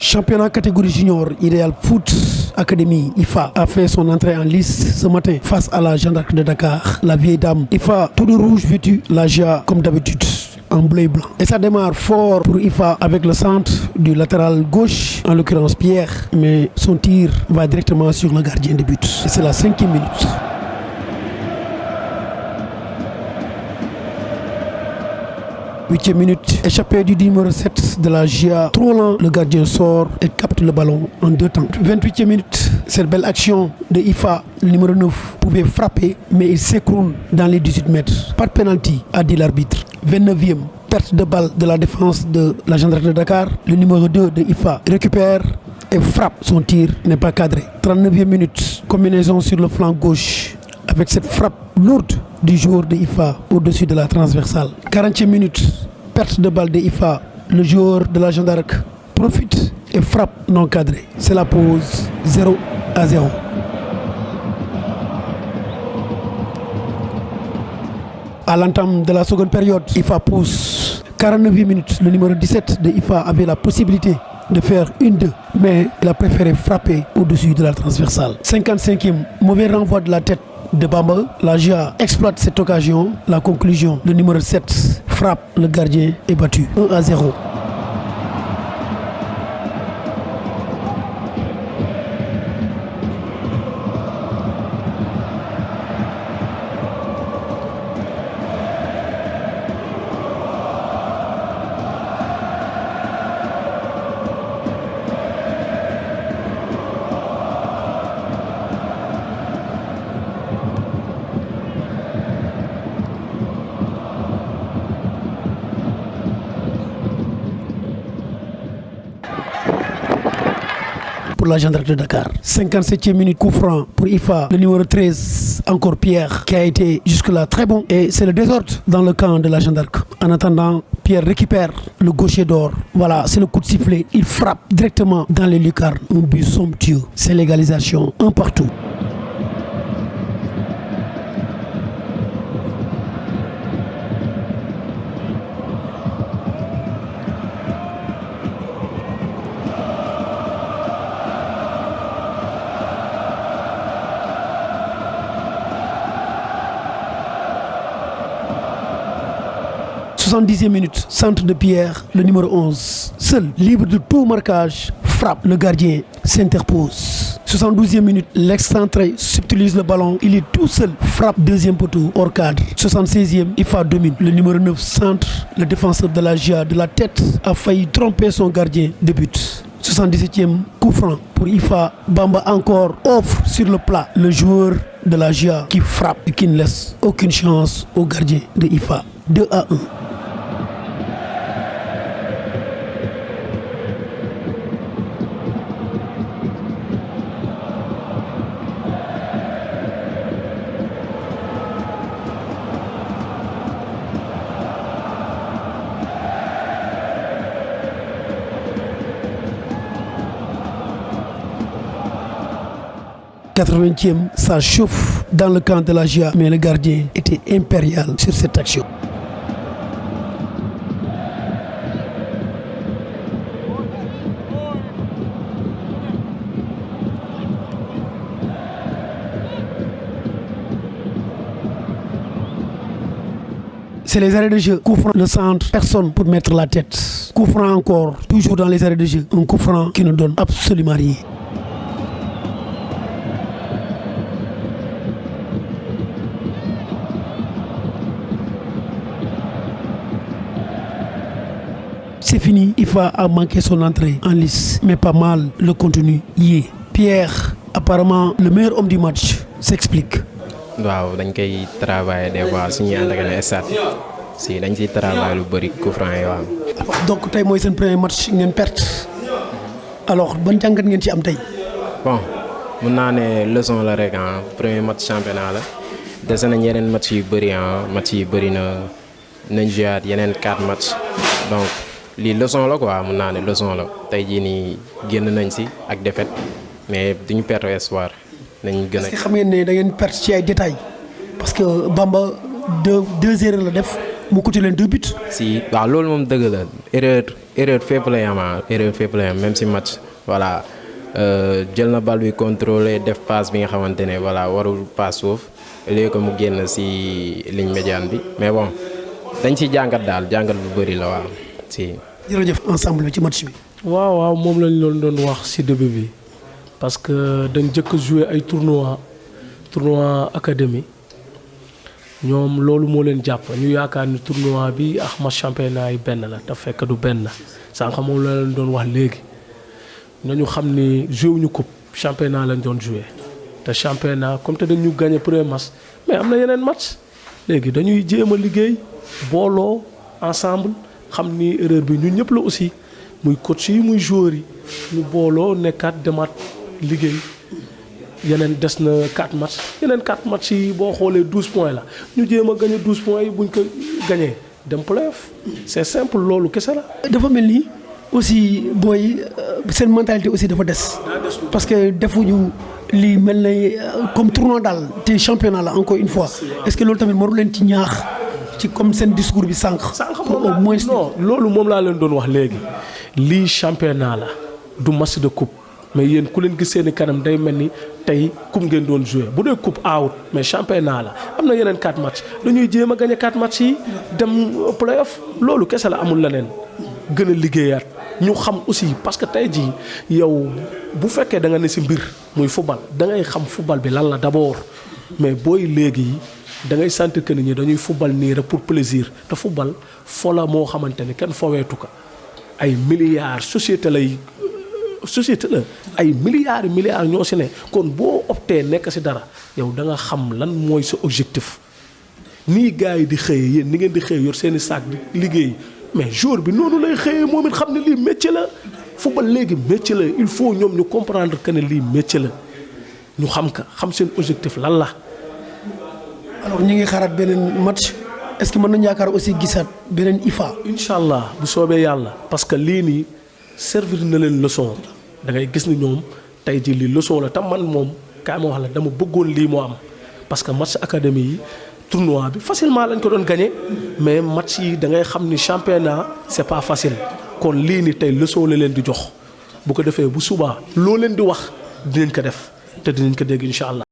Championnat catégorie junior, Idéal Foot Academy, IFA, a fait son entrée en lice ce matin face à la Jeanne d'Arc de Dakar. La vieille dame IFA, tout de rouge vêtu, la GIA comme d'habitude, en bleu et blanc. Et ça démarre fort pour IFA avec le centre du latéral gauche, en l'occurrence Pierre, mais son tir va directement sur le gardien de but. Et c'est la 5e minute. Huitième minute, échappé du numéro 7 de la GIA. Trop lent, le gardien sort et capte le ballon en 2 temps. 28e minute, cette belle action de IFA, le numéro 9, pouvait frapper, mais il s'écroule dans les 18 mètres. Pas de penalty, a dit l'arbitre. 29e, perte de balle de la défense de la Jeanne d'Arc de Dakar. Le numéro 2 de IFA récupère et frappe. Son tir n'est pas cadré. 39e minute, combinaison sur le flanc gauche avec cette frappe lourde du joueur de IFA au-dessus de la transversale. 40e minute, perte de balle de IFA. Le joueur de la Jeanne d'Arc profite et frappe non cadré. C'est la pause 0-0. À l'entame de la seconde période, IFA pousse. 49 minutes, le numéro 17 de IFA avait la possibilité de faire 1-2, mais il a préféré frapper au-dessus de la transversale. 55e, mauvais renvoi de la tête de Bamba. La GIA exploite cette occasion. La conclusion, le numéro 7 frappe, le gardien est battu 1-0. Pour la Jeanne d'Arc de Dakar. 57e minute, coup franc pour IFA. Le numéro 13, encore Pierre, qui a été jusque-là très bon. Et c'est le désordre dans le camp de la Jeanne d'Arc. En attendant, Pierre récupère le gaucher d'or. Voilà, c'est le coup de sifflet. Il frappe directement dans les lucarnes. Un but somptueux. C'est l'égalisation, un partout. « 70e minute, centre de Pierre, le numéro 11. Seul, libre de tout marquage, frappe. Le gardien s'interpose. 72e minute, l'excentré subtilise le ballon. Il est tout seul, frappe. Deuxième poteau, hors cadre. 76e, IFA domine. Le numéro 9 centre. Le défenseur de la GIA de la tête a failli tromper son gardien de but. 77e, coup franc pour IFA. Bamba encore offre sur le plat le joueur de la GIA qui frappe et qui ne laisse aucune chance au gardien de IFA. 2-1. « 80e, ça chauffe dans le camp de la GIA, mais le gardien était impérial sur cette action. C'est les arrêts de jeu. Coup franc, le centre, personne pour mettre la tête. Coup franc encore, toujours dans les arrêts de jeu. Un coup franc qui ne donne absolument rien. C'est fini, IFA a manqué son entrée en lice, mais pas mal le contenu y est. Pierre, apparemment le meilleur homme du match, s'explique. waaw dañ koy travailler des fois suñuy ànd ak ne stade si dañ ciy travailler lu bëri coup franc yi waaw. donc tey mooy seen premier match ngeen perte alors ban jàngat ngeen ci am tey. bon mun naa ne leçon la rek ah premier match championnat la dese nañ yeneen match yu bëri ah match yi bëri na nañ jouaat yeneen 4 match donc lii leçon la quoi mun naa ne leçon la tey jii nii génn nañ si ak défaite mais duñu perdre espoir. Est-ce que xam ngeen ne da ngeen perte ci ay détails parce que Bamba deux erreurs la def mu coûté leen 2 buts. si waaw loolu moom dëgg la erreur fépp la yam erreur fépp la yam même si match voilà jël na bal bi contrôlé def passe bi nga xamante ne voilà warul passe suuf léegi ko mu génn si ligne médiane bi mais bon dañ si jàngat daal jàngat bu bëri la waaw si. jërëjëf ensemble ci match bi. waaw moom lañ leen doon wax ci début bi parce que dañ jëkk a jouer ay tournoi académie ñoom loolu moo leen jàpp ñu yaakaar ni tournoi bi ak match championnat yi benn la te fekk du benn sànq moom la leen doon wax léegi nañu xam ni joué wuñu coupe championnat lañ doon joué te championnat comme te dañu gagné premier match mais am na yeneen match léegi dañuy jéem a liggéey booloo ensemble xam ni erreur bi ñun ñëpp la aussi muy coach yi muy joueur yi ñu booloo nekkaat demaat liggéey yeneen des na 4 match yeneen 4 match yi boo xoolee 12 points la ñu jéem a gagné 12 points yi buñ ko gagné dem playoff c'est simple loolu kese la. dafa mel ni aussi booy seen mentalité aussi dafa des. parce que defuñu lii mel na comme tournoi daal te championnat la encore une fois est-ce que loolu tamit waru leen ci ñaax ci comme seen discours bi sànq. au moins non loolu moom laa leen doon wax léegi lii championnat la du match de coupe mais yéen ku leen gis seeni kanam day mel ni tey coupe ngeen doon jouer bu dee coupe out mais championnat la am na yeneen 4 match dañuy jéem a gagné 4 match yi dem playoff loolu kese la amul leneen gën a liggéeyaat ñu xam aussi parce que tey jii yow bu fekkee da nga ne ci mbir muy football da ngay xam football bi lan la d'abord mais booy léegi da ngay sentir que nit ñi dañuy football nii rek pour plaisir te football fo la moo xamante ni kenn foweetu ko ay milliards société la ay milliards ñoo ci ne kon boo optee nekk ci dara yow da nga xam lan mooy sa objectif nii gars yi di xëyee yéen ni ngeen di xëyee yor seeni sac di liggéey mais jour bi noonu lay xëyee moom it xam ne lii métier la football léegi métier la il faut ñoom ñu comprendre que ne lii métier la ñu xam ka xam seen objectif lan la. alors ñu ngi xaaraat beneen match est-ce que mën nañu yaakaar aussi gisaat beneen IFA. incha allah bu soobee yàlla parce que lii nii servir na leen leçon da ngay gis ni ñoom tey jii lii leçon la tam man moom kaay ma wax la dama bëggoon lii moo am parce que match académie yi tournoi bi facilement lañ ko doon gagné mais match yi da ngay xam ni championnat c'est pas facile kon lii ni tey leçon la leen di jox bu ko defee bu subaa loo leen di wax dinañ ko def te dinañ ko dégg incha allah.